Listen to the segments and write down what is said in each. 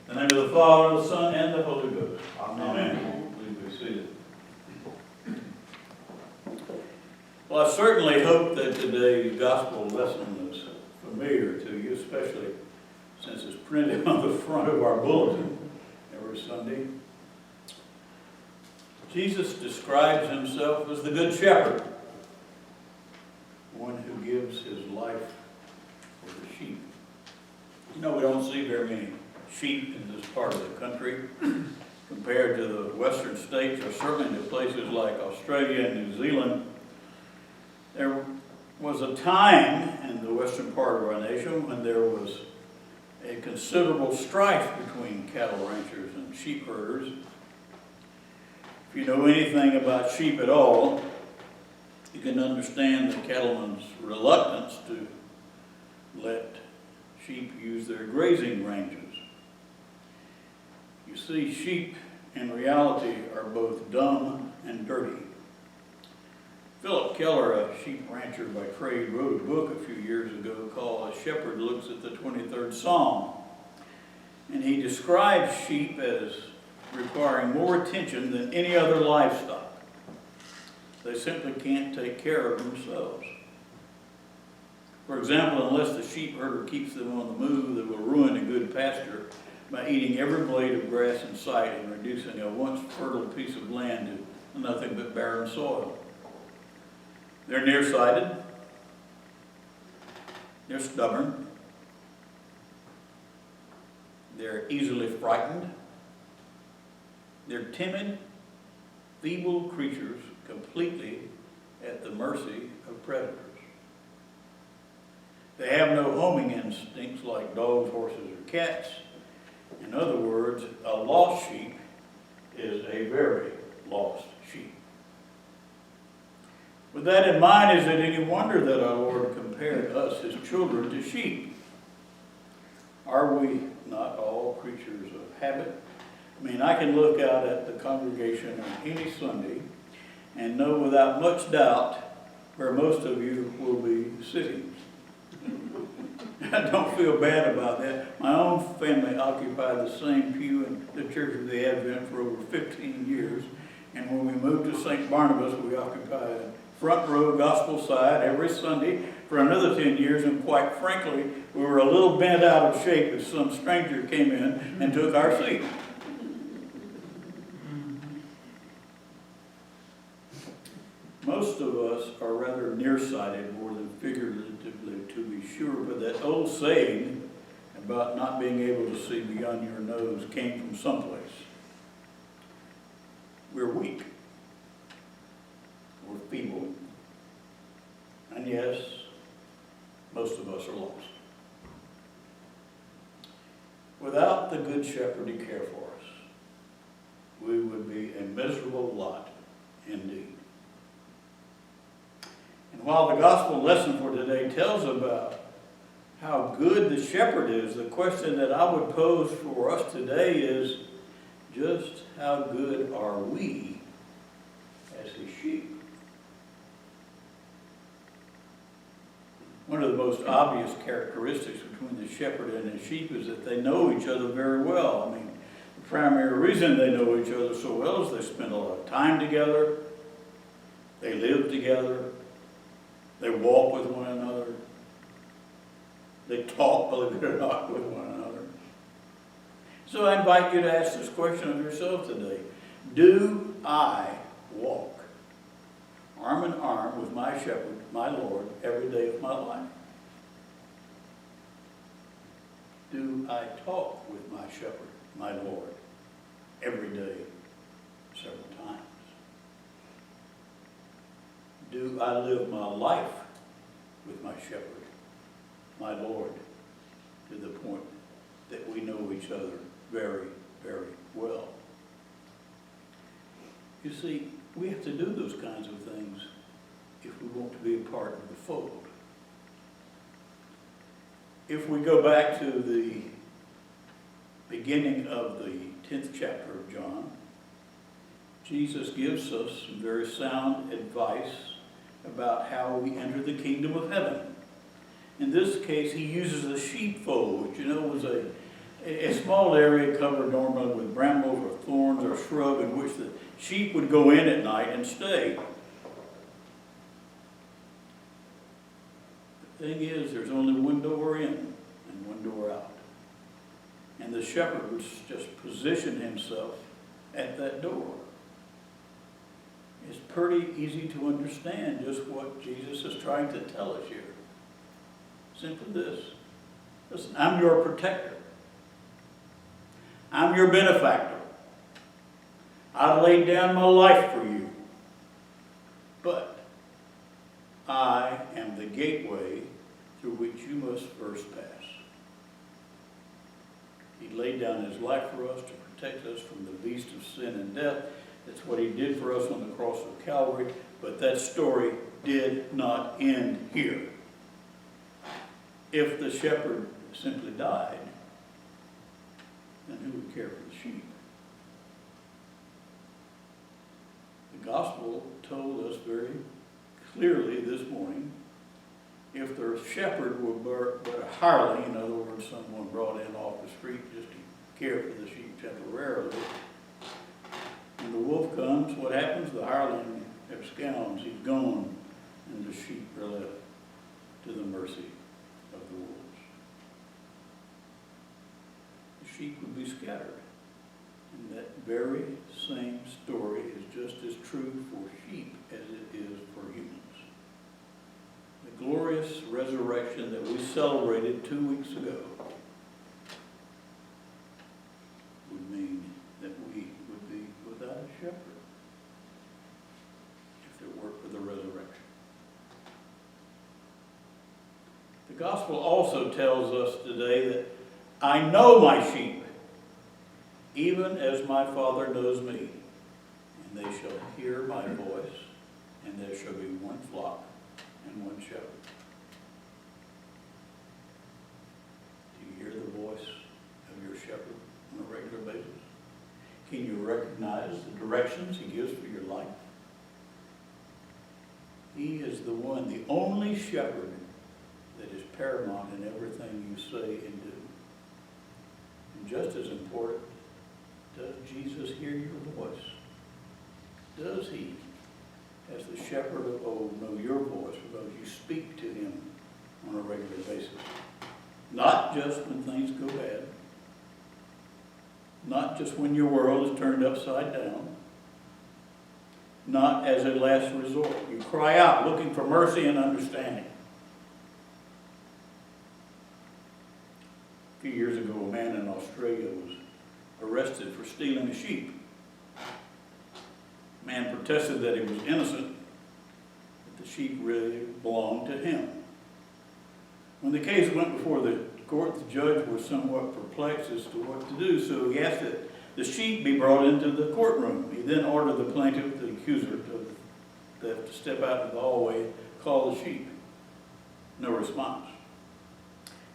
In the name of the Father, the Son, and the Holy Ghost. Amen. Amen. Please be seated. Well, I certainly hope that today's gospel lesson is familiar to you, especially since it's printed on the front of our bulletin every Sunday. Jesus describes himself as the Good Shepherd, one who gives his life for the sheep. You know, we don't see very many sheep in this part of the country compared to the western states, or certainly to places like Australia and New Zealand. There was a time in the western part of our nation when there was a considerable strife between cattle ranchers and sheep herders. If you know anything about sheep at all, you can understand the cattleman's reluctance to let sheep use their grazing ranges. You see, sheep in reality are both dumb and dirty. Philip Keller, a sheep rancher by trade, wrote a book a few years ago called A Shepherd Looks at the 23rd Psalm. And he describes sheep as requiring more attention than any other livestock. They simply can't take care of themselves. For example, unless the sheep herder keeps them on the move, they will ruin a good pasture by eating every blade of grass in sight and reducing a once fertile piece of land to nothing but barren soil. They're nearsighted, they're stubborn, they're easily frightened, they're timid, feeble creatures completely at the mercy of predators. They have no homing instincts like dogs, horses, or cats. In other words, a lost sheep is a very lost sheep. With that in mind, is it any wonder that our Lord compared us, his children, to sheep? Are we not all creatures of habit? I mean, I can look out at the congregation on any Sunday and know without much doubt where most of you will be sitting. I don't feel bad about that. My own family occupied the same pew in the Church of the Advent for over 15 years. And when we moved to St. Barnabas, we occupied a front row gospel side every Sunday for another 10 years. And quite frankly, we were a little bent out of shape as some stranger came in and took our seat. Most of us are rather nearsighted more than figuratively, to be sure, but that old saying about not being able to see beyond your nose came from someplace. We're weak. We're feeble. And yes, most of us are lost. Without the Good Shepherd to care for us, we would be a miserable lot indeed. And while the gospel lesson for today tells about how good the shepherd is, the question that I would pose for us today is, just how good are we as his sheep? One of the most obvious characteristics between the shepherd and his sheep is that they know each other very well. I mean, the primary reason they know each other so well is they spend a lot of time together, they live together, they walk with one another. They talk, believe it or not, with one another. So I invite you to ask this question of yourself today. Do I walk arm in arm with my shepherd, my Lord, every day of my life? Do I talk with my shepherd, my Lord, every day, several times? Do I live my life with my shepherd, my Lord, to the point that we know each other very, very well? You see, we have to do those kinds of things if we want to be a part of the fold. If we go back to the beginning of the 10th chapter of John, Jesus gives us some very sound advice about how we enter the kingdom of heaven. In this case, he uses a sheepfold, which was a a small area covered normally with brambles or thorns or shrub in which the sheep would go in at night and stay. The thing is, there's only one door in and one door out. And the shepherd would just position himself at that door. It's pretty easy to understand just what Jesus is trying to tell us here. Simply this. Listen, I'm your protector. I'm your benefactor. I laid down my life for you. But I am the gateway through which you must first pass. He laid down his life for us to protect us from the beast of sin and death. That's what he did for us on the cross of Calvary. But that story did not end here. If the shepherd simply died, then who would care for the sheep? The gospel told us very clearly this morning, if the shepherd were but a hireling, in other words, someone brought in off the street just to care for the sheep temporarily, when the wolf comes, what happens? The hireling absconds, he's gone, and the sheep are left to the mercy of the wolves. The sheep would be scattered. And that very same story is just as true for sheep as it is for humans. The glorious resurrection that we celebrated 2 weeks ago would mean that we would be without a shepherd if it weren't for the resurrection. The gospel also tells us today that I know my sheep, even as my Father knows me, and they shall hear my voice, and there shall be one flock and one shepherd. Do you hear the voice of your shepherd on a regular basis? Can you recognize the directions he gives for your life? He is the one, the only shepherd that is paramount in everything you say and do. And just as important, does Jesus hear your voice? Does he, as the shepherd of old, know your voice because you speak to him on a regular basis? Not just when things go bad. Not just when your world is turned upside down. Not as a last resort. You cry out looking for mercy and understanding. A few years ago, a man in Australia was arrested for stealing a sheep. The man protested that he was innocent, but the sheep really belonged to him. When the case went before the court, the judge was somewhat perplexed as to what to do, so he asked that the sheep be brought into the courtroom. He then ordered the plaintiff, the accuser, to step out into the hallway and call the sheep. No response.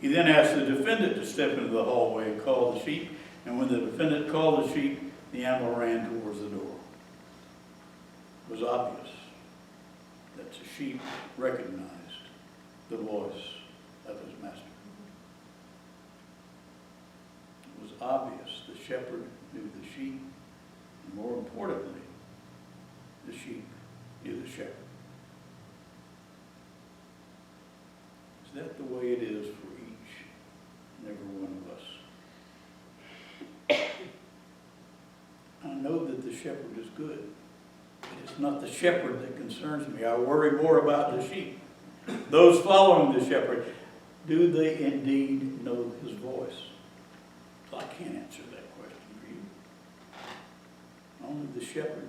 He then asked the defendant to step into the hallway and call the sheep, and when the defendant called the sheep, the animal ran towards the door. It was obvious that the sheep recognized the voice of his master. It was obvious the shepherd knew the sheep, and more importantly, the sheep knew the shepherd. Is that the way it is for each and every one of us? I know that the shepherd is good, but it's not the shepherd that concerns me. I worry more about the sheep. Those following the shepherd, do they indeed know his voice? I can't answer that question for you. Only the shepherd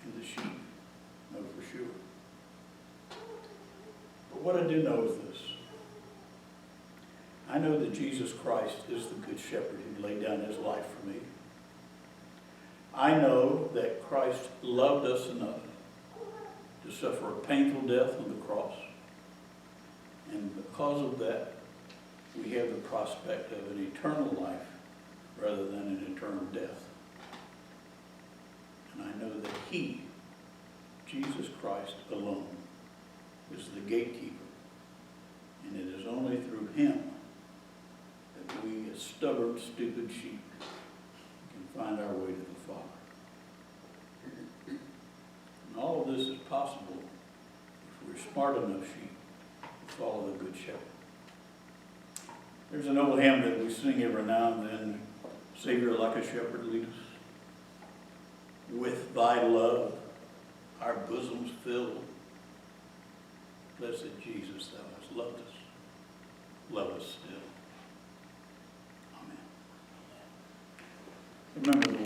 and the sheep know for sure. But what I do know is this. I know that Jesus Christ is the good shepherd who laid down his life for me. I know that Christ loved us enough to suffer a painful death on the cross. And because of that, we have the prospect of an eternal life rather than an eternal death. And I know that he, Jesus Christ alone, is the gatekeeper. And it is only through him that we, as stubborn, smart enough sheep to follow the good shepherd. There's an old hymn that we sing every now and then, Savior, like a shepherd lead us. With thy love, our bosoms filled. Blessed Jesus, thou hast loved us. Love us still. Amen. Remember the